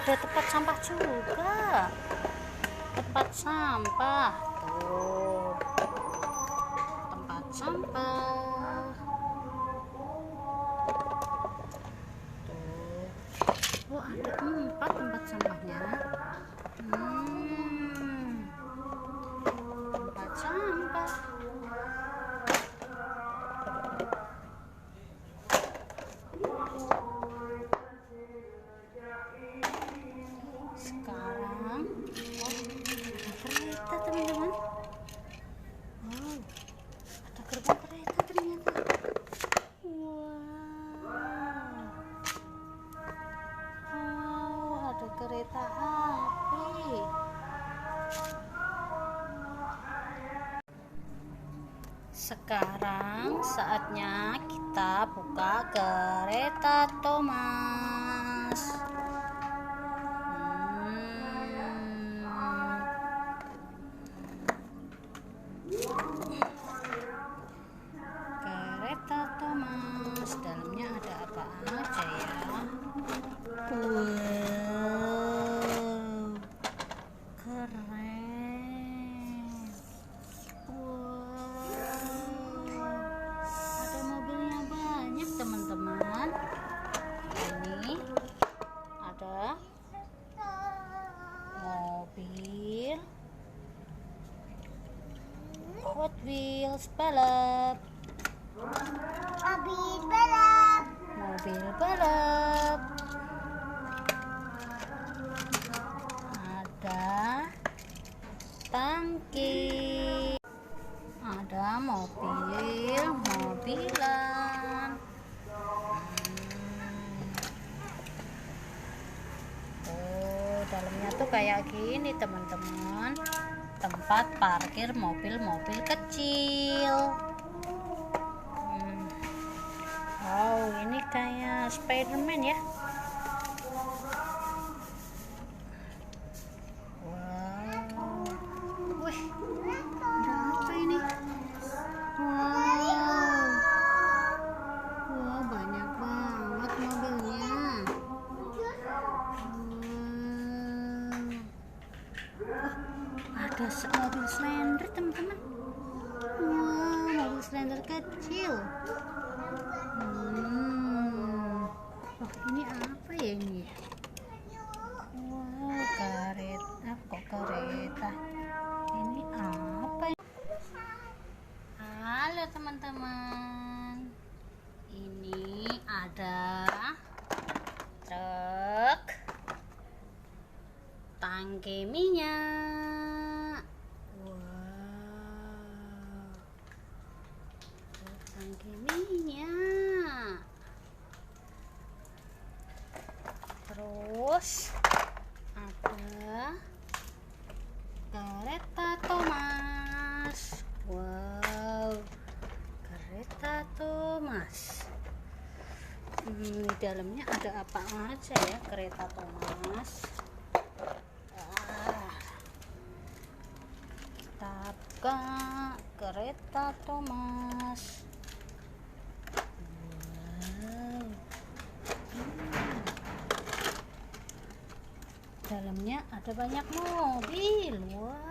ada tempat sampah juga. Tempat sampah. Tuh. Tempat sampah. Tuh. Oh, ada 4 tempat sampahnya. Tempat sampah. Sekarang ada kereta, teman-teman. Oh, ada gerbong kereta ternyata. Wow, ada kereta api. Sekarang saatnya kita buka kereta Thomas. Kereta Thomas, dalamnya ada apa aja ya? Wow, keren. Wow, ada mobilnya banyak, teman-teman. Ini ada mobil Hot Wheels balap. Mobil balap. Ada tangki. Ada mobilan. Oh, dalamnya tuh kayak gini, teman-teman. Tempat parkir mobil-mobil kecil. Wow, ini kayak Spiderman ya. Wow. Wih, ada apa ini? Wow. Wow, banyak banget mobilnya. Ada mobil Slender, teman-teman. Wow, mobil Slender kecil. Oh, ini apa ya ini? Wow, kereta. Kok kereta? Ini apa? Halo teman-teman. Ini ada truk tangki minyak. Wow, tangki minyak. Terus ada kereta Thomas. Wow, kereta Thomas. Di dalamnya ada apa aja ya kereta Thomas? Kita buka kereta Thomas. Wow. Dalamnya ada banyak mobil. Wow.